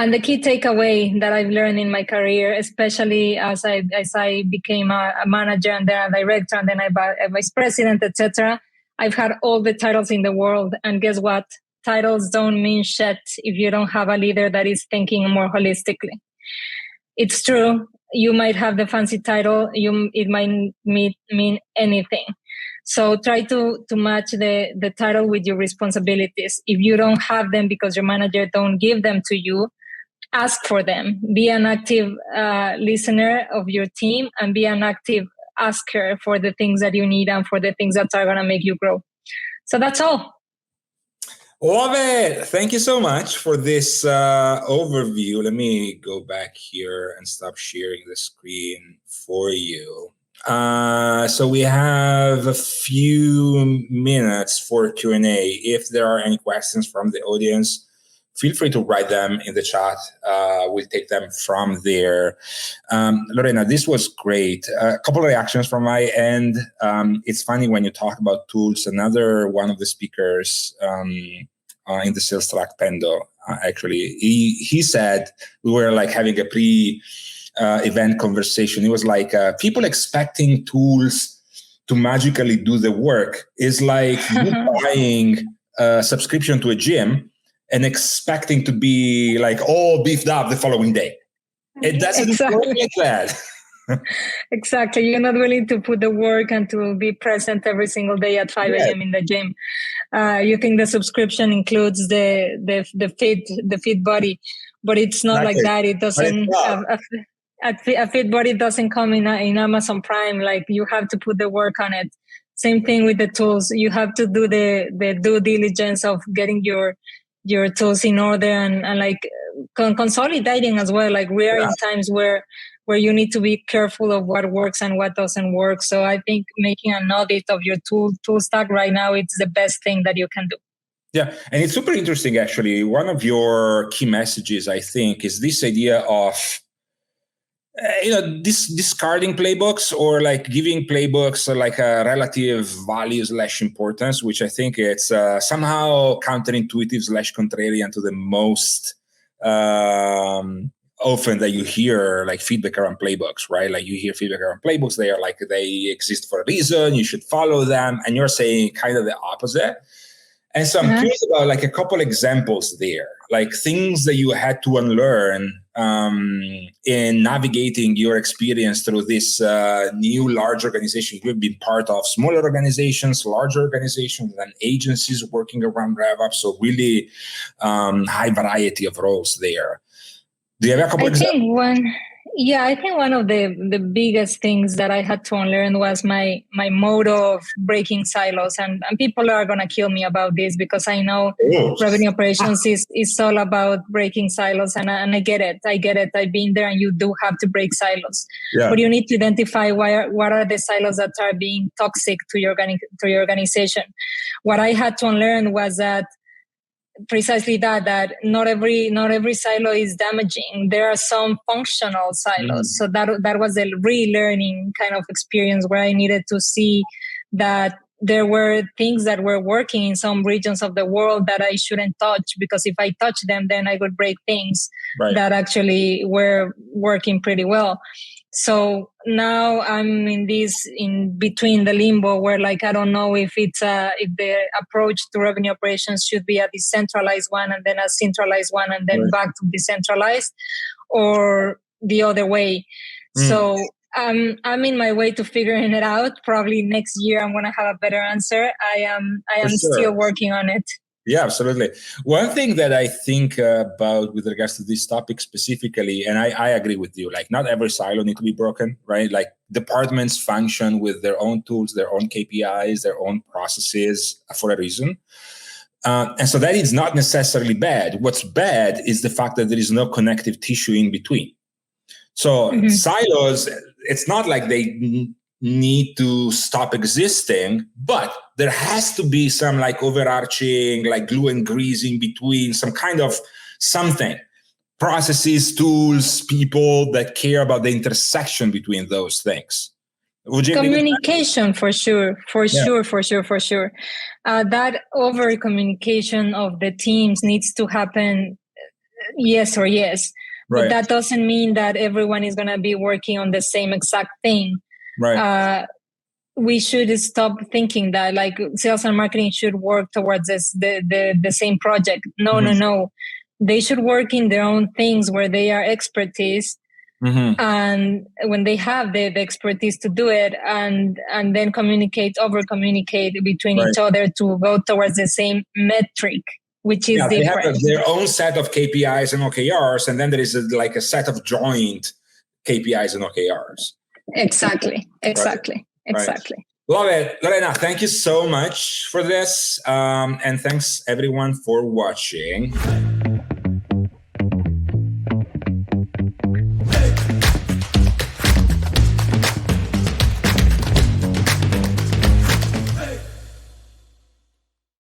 And the key takeaway that I've learned in my career, especially as I became a manager and then a director and then a vice president, etc., I've had all the titles in the world. And guess what? Titles don't mean shit if you don't have a leader that is thinking more holistically. It's true. You might have the fancy title. It might mean anything. So try to match the title with your responsibilities. If you don't have them because your manager don't give them to you, ask for them. Be an active listener of your team and be an active asker for the things that you need and for the things that are going to make you grow. So that's all. Love it. Thank you so much for this overview. Let me go back here and stop sharing the screen for you. So we have a few minutes for Q&A. If there are any questions from the audience, feel free to write them in the chat. We'll take them from there. Lorena, this was great. A couple of reactions from my end. It's funny when you talk about tools. Another one of the speakers in the sales track, Pendo, actually, he said, we were like having a event conversation. It was like people expecting tools to magically do the work is like you buying a subscription to a gym and expecting to be like all beefed up the following day. It doesn't work like that. Exactly. You're not willing to put the work and to be present every single day at 5 a.m. in the gym. You think the subscription includes the fit body, but it's not like that. It doesn't. A fit body doesn't come in Amazon Prime. Like you have to put the work on it. Same thing with the tools. You have to do the due diligence of getting your tools in order and like consolidating as well. Like we are in times where you need to be careful of what works and what doesn't work. So I think making an audit of your tool stack right now, it's the best thing that you can do. Yeah. And it's super interesting, actually. One of your key messages, I think, is this idea of discarding playbooks or like giving playbooks like a relative value / importance, which I think it's somehow counterintuitive / contrarian to the most often that you hear like feedback around playbooks, right? Like you hear feedback around playbooks, they are like, they exist for a reason, you should follow them. And you're saying kind of the opposite. And so I'm curious about like a couple examples there, like things that you had to unlearn in navigating your experience through this new large organization. You've been part of smaller organizations, larger organizations, and agencies working around RevOps. So really high variety of roles there. Do you have a couple examples? I think one of the biggest things that I had to unlearn was my motto of breaking silos. And people are going to kill me about this because I know revenue operations is all about breaking silos. And I get it. I've been there, and you do have to break silos. Yeah. But you need to identify what are the silos that are being toxic to your organization. What I had to unlearn was that precisely that not every silo is damaging. There are some functional silos. So that was a relearning kind of experience where I needed to see that there were things that were working in some regions of the world that I shouldn't touch, because if I touch them, then I would break things that actually were working pretty well. So now I'm in between the limbo where like I don't know if if the approach to revenue operations should be a decentralized one and then a centralized one and then back to decentralized, or the other way. So I'm in my way to figuring it out. Probably next year I'm going to have a better answer. I am still working on it. Yeah, absolutely. One thing that I think about with regards to this topic specifically, and I agree with you, like not every silo needs to be broken, right? Like departments function with their own tools, their own KPIs, their own processes for a reason. And so that is not necessarily bad. What's bad is the fact that there is no connective tissue in between. So silos, it's not like they need to stop existing, but there has to be some like overarching like glue and grease in between, some kind of something, processes, tools, people that care about the intersection between those things. Communication for sure. That over communication of the teams needs to happen yes or yes. Right. But that doesn't mean that everyone is going to be working on the same exact thing. Right. We should stop thinking that like sales and marketing should work towards the same project. No. They should work in their own things where they are expertise. And when they have the expertise to do it, and then over communicate between each other to go towards the same metric, which is different. They have their own set of KPIs and OKRs, and then there is like a set of joint KPIs and OKRs. Exactly. Love it. Lorena, thank you so much for this. And thanks everyone for watching.